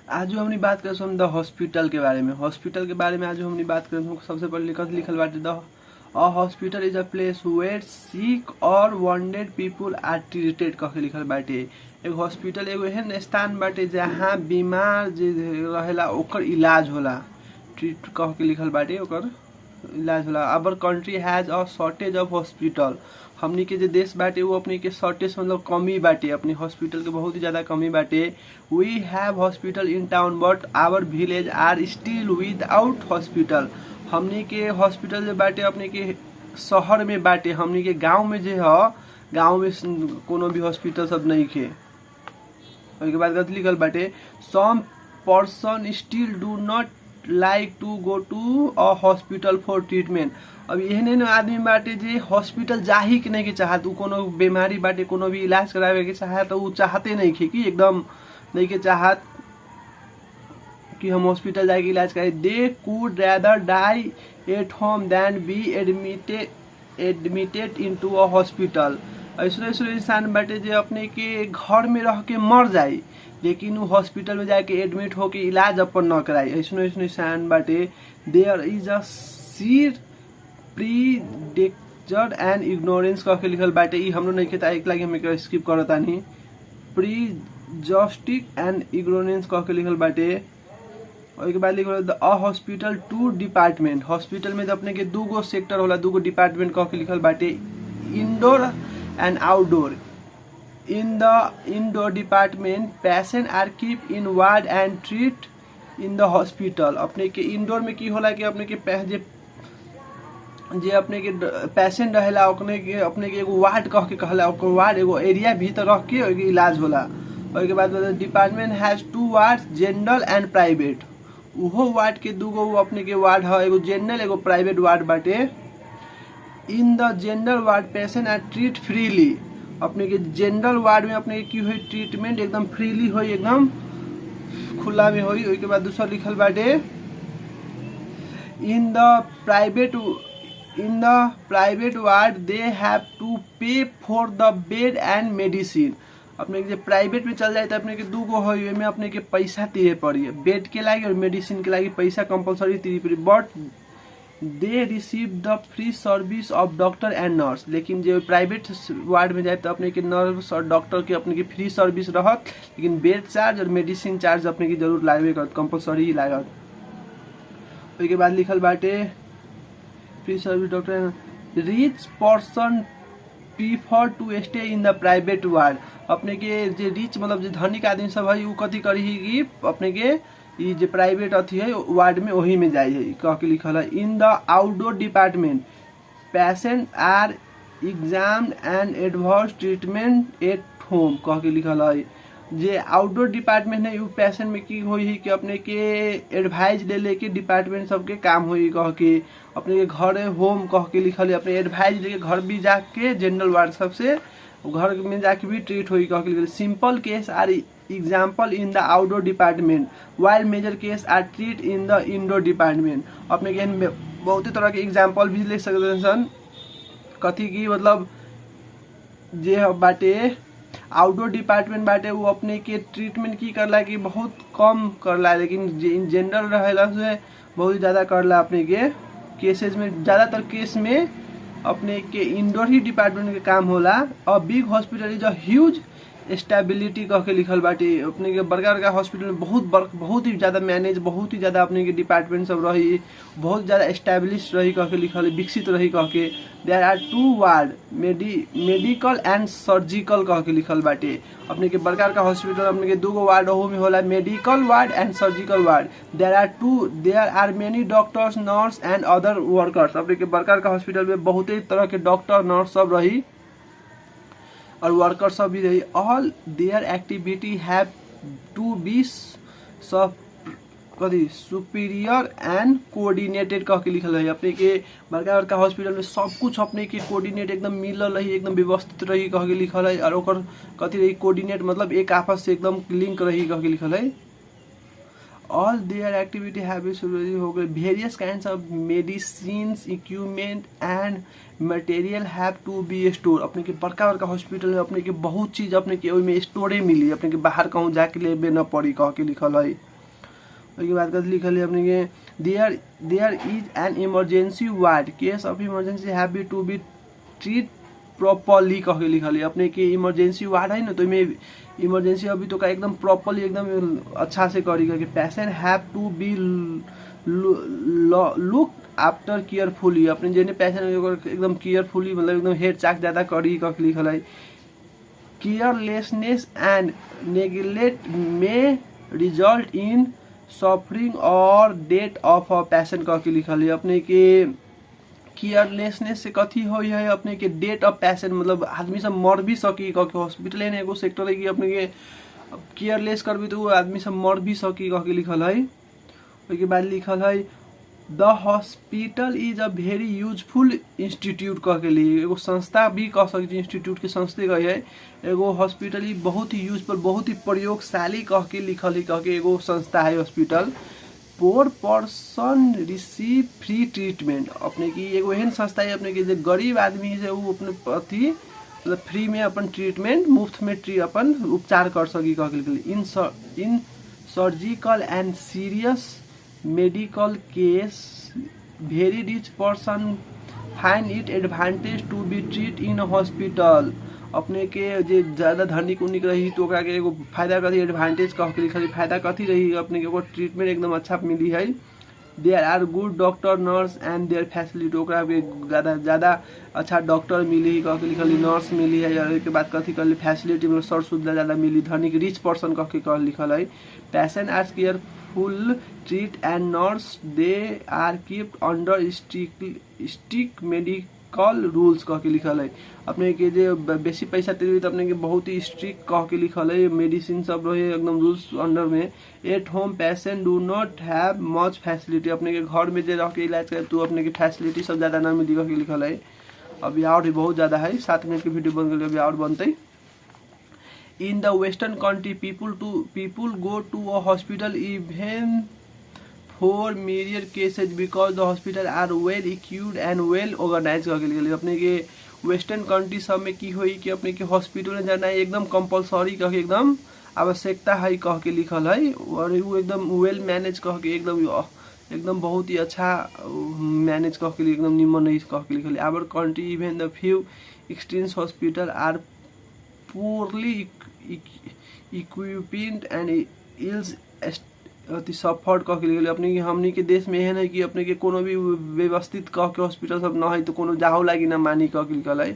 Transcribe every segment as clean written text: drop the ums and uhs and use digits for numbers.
आज हमनी बात कर द हॉस्पिटल के बारे में। हॉस्पिटल के बारे में आज हमनी बात कर सबसे पहले लिखल बाटे the a hospital is a place where sick or wanted people are treated कह के लिखल बाटे। एगो हॉस्पिटल एगो एहन स्थान बाटे जहाँ बीमार जे रहेला ओकर इलाज होला, ट्रीट कह के लिखल बाटे, ओकर इलाज होला। Our country has a shortage of hospital. हमनी के जो देश बाटे वो अपनी के शॉर्टेज मतलब कमी बाटे, अपनी हॉस्पिटल के बहुत ही ज्यादा कमी बाटे। We have hospital in town but our village are still without hospital. हमनी के हॉस्पिटल जो बाटे अपने के शहर में बाटे, हमनी के गांव में जो है गांव में कोनो भी हॉस्पिटल सब नहीं खे। उसके बाद कथी लिखल बाटे some person still do not like to go to a hospital for treatment. अब एहन आदमी बाटे जे हॉस्पिटल जा ही के नहीं के चाहत, कोनो बीमारी बाटे कोनो भी इलाज करावे के चाहत तो चाहते नहीं खे कि एकदम नहीं के चाहत कि हम हॉस्पिटल जाके इलाज करें। They could rather die at home than be admitted into a hospital. ऐसा इंसान बाटे जे अपने के घर में रह के मर जाए लेकिन वो हॉस्पिटल में जाके एडमिट होके इलाज अपन न कराई। ऐसा इंसान बाटे देयर इज अ सीर प्रीडेक्चर एंड इग्नोरेंस कह के लिखल बाटे। ई हमरो नहीं खेता एक लागे हम स्किप करतानी। प्रीजस्टिक एंड इग्नोरेंस कह के लिखल बाटे। और एक बाद लिखल a hospital two department. Hospital में अपने के दूगो सेक्टर होला, दूगो डिपार्टमेंट कह के लिखल बाटे, indoor and outdoor. In the indoor department patient are keep in ward and treat in the hospital. अपने के इंडोर में की होला कि अपने के जे अपने के पेशेंट रहेला अपने के एगो वार्ड कह के कहला, ओकर वार्ड एगो एरिया भीतर रख के ओके इलाज होला। और के बाद department has two ward general and private. उहो वार्ड के दूगो अपने के वार्ड है, एगो जनरल एगो प्राइवेट वार्ड बाटे। In the general ward patient are treat freely. अपने के जनरल वार्ड में अपने की हुई ट्रीटमेंट एकदम फ्रीली हुई, एकदम खुला में हुई। उसके बाद दूसरा लिखल बाटे in the private ward they have to pay for the bed and medicine. अपने के प्राइवेट में चल जाए तो अपने के दूगो हुई में अपने के पैसा दिए पड़ी, बेड के लागी और मेडिसिन के लागी पैसा कंपलसरी दिए पड़ी। But they receive the free service of doctor and nurse. लेकिन जो प्राइवेट वार्ड में जाए तो अपने के नर्स और डॉक्टर के अपने की फ्री सर्विस रहत, लेकिन बेड चार्ज और मेडिसिन चार्ज अपने की जरूर लागे कंपलसरी ही लागत। उसके बाद लिखल बाटे free service doctor. Rich person prefer to stay in the private ward. अपने के जे रिच मतलब जो धनिक आदमी सब है वो कथी करी कि अपने के ये जो प्राइवेट अथी है वार्ड में वही में जाए है कह के लिखल है। In the outdoor department patient are examined and advance treatment at home कह के लिखल है। जे आउटडोर डिपार्टमेंट है वो पेशेंट में की हुई है कि अपने के एडवाइज ले लेके डिपार्टमेंट सबके काम हुई कह के अपने के घर होम कह के लिखल है। अपने एडवाइज लेके घर भी जाके जनरल वार्ड सबसे घर में जाके भी ट्रीट हुई कह के लिखल। Simple case are example in the outdoor department while major case are treat in the indoor department. अपने के बहुत ही तरह के एग्जाम्पल भी लिख सकते सन कथी की मतलब जे बाटे आउटडोर डिपार्टमेंट बाटे वो अपने के ट्रीटमेंट की करला कि बहुत कम करला, लेकिन जनरल रहेला से बहुत ज़्यादा करला। अपने के केसेस में ज़्यादातर केस में अपने के इंडोर ही डिपार्टमेंट के काम होला। A big hospital is a huge stability कह के लिखल बाटे। अपने के बड़का बड़का हॉस्पिटल में बहुत ही ज़्यादा मैनेज बहुत ही ज़्यादा अपने के डिपार्टमेंट सब रही, बहुत ज़्यादा स्टेब्लिश रही कह के लिखल, विकसित रही कह के। There are two ward medical and surgical कह के लिखल बाटे। अपने के बड़का बड़का हॉस्पिटल अपने के दूगो वार्ड ओहू में होला, medical ward and surgical ward. There are many doctors nurse and other workers. अपने के बड़का बड़का हॉस्पिटल में बहुत ही तरह के डॉक्टर नर्स सब रही और वर्कर सब भी रही। All their activity have to be superior and coordinated कह के लिखल है। अपने के बड़का बड़का हॉस्पिटल में सब कुछ अपने के कोऑर्डिनेट एकदम मिलल रही, एकदम व्यवस्थित रही कह के लिखल है। और ओकर कथी रही कोऑर्डिनेट मतलब एक आपस से एकदम लिंक रही कह के लिखल है। ऑल देयर एक्टिविटी हैव हो गई। Various kinds of medicines equipment and material have to be store. अपने के बड़का बड़का हॉस्पिटल में अपने के बहुत चीज अपने के में स्टोरे मिली, अपने के बाहर कहूँ जाके लेबे न पड़ी कह के लिखल है। उसके बाद कथी लिखल है अपने के there is an emergency ward case of emergency have to be treat properly कह के लिखल है अपने के इमरजेंसी वार्ड है ना तो में इमरजेंसी अभी तो का एकदम प्रॉपरली एकदम अच्छा से करी करके patient have to be look after carefully अपने जेने पेशेंट एकदम केयरफुली मतलब एकदम हेड चाक ज्यादा करी कह के लिखल है केयरलेसनेस एंड नेग्लेक्ट में रिजल्ट इन सफरिंग और डेथ ऑफ अ पेशेंट कह के लिखल है अपने के केयरलेसनेस से कथी होई है अपने के डेट ऑफ पेशेंट मतलब आदमी सब मर भी सकी कह के हॉस्पिटल है एगो सेक्टर है कि अपने के केयरलेस करबी तो आदमी सब मर भी सकी कह के लिखल है उसके बाद लिखल है the hospital is a very useful institute कह के लिए एगो संस्था भी कह सकते इंस्टीट्यूट के संस्थे कहे है एगो हॉस्पिटल ही बहुत ही यूजफुल बहुत ही प्रयोगशाली कह के लिखल है कह के एगो संस्था है हॉस्पिटल पोर पर्सन रिसीव फ्री ट्रीटमेंट अपने की एगो एहन संस्था है अपने के जो गरीब आदमी है वो अपने अथी मतलब फ्री में अपन ट्रीटमेंट मुफ्त में अपन उपचार कर सकी कह के in surgical and serious medical case very rich person find it advantage to be treat in hospital अपने के जे ज्यादा धनिक उनिक रही तो ओकरा के एगो फायदा कथी एडवांटेज कह के लिखल फायदा कथी रही अपने के एगो ट्रीटमेंट एकदम अच्छा मिली है there are good doctor nurse and their facility ओकरा के ज्यादा अच्छा डॉक्टर मिली कह के लिखल नर्स मिली है और के बाद कथी कर फैसिलिटी मतलब सर सुविधा ज्यादा मिली धनिक रिच पर्सन कह के लिखल है patient are careful treat and nurse they are kept under strict medical rules कह के लिखल है अपने के जो बेसी पैसा तेल तो अपने के बहुत ही स्ट्रिक्ट कह के लिखल है मेडिसिन सब रहे एकदम रूल्स अंडर में at home patient do not have much facility अपने के घर में जो रह के इलाज करे तो अपने के फैसिलिटी सब ज्यादा ना मिली कह के लिखल है अभी और बहुत ज्यादा है 7 मिनट की वीडियो बन गई अभी और बनते in the western country people go to a hospital even for major cases because the hospital are well equipped and well organized कह के लिए अपने के वेस्टर्न कंट्री सब में की हुई कि अपने के हॉस्पिटल में जाना एकदम कंपलसरी कह के एकदम आवश्यकता है कह के लिखल है और वो एकदम वेल मैनेज कह के एकदम बहुत ही अच्छा मैनेज कह के लिए एकदम निमन है कह के लिखल है our country even the few extents hospital are poorly equipped and ills अति सफर्ड कह के लिए अपने की हमनी के देश में है ना कि अपने के कोनो भी व्यवस्थित कह के हॉस्पिटल सब न है तो कोनो जाहो लागी ना मानी कह के लिखल है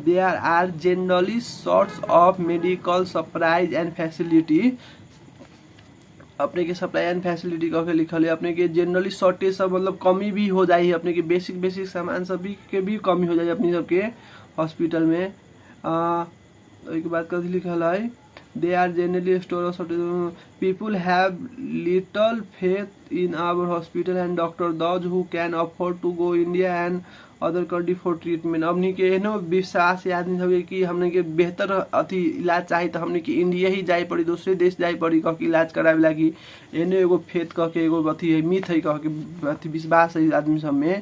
there are generally sorts of medical supplies and facility अपने के सप्लाई एंड फैसिलिटी कह के लिखल है अपने के जनरली शॉर्टेज सब मतलब कमी भी हो जाए अपने के बेसिक सामान सब के भी कमी हो जाए अपनी सबके हॉस्पिटल में एक बात कथी लिखल है they are generally stores people have little faith in our hospital and doctor those who can afford to go India and other country for treatment हमने के एनो विश्वास आदमी सब कि हमने के बेहतर अथी इलाज चाहिए तो हमने के इंडिया ही जाए पड़ी दूसरे देश जाए पड़ी कह के इलाज करावे लागी एनो एगो फेथ कह के एगो अथी है मिथ है कह के अथी विश्वास है आदमी सब में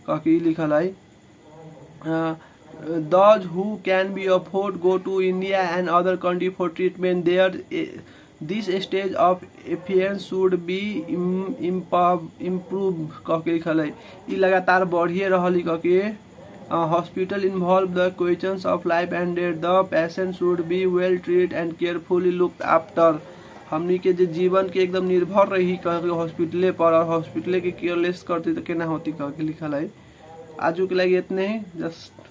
कह के लिखल है those who can be afford go to India and other country for treatment there this stage of affairs should be improved कह के लिखल है ई लगातार बढ़िए रहली कह के hospital involve the questions of life and death the patient should be well treated and carefully looked after हमनी के जो जीवन के एकदम निर्भर रही कह के हॉस्पिटले पर और हॉस्पिटले के केयरलेस करती तो केना होती कह के लिखल है आजू के लिए इतने ही जस्ट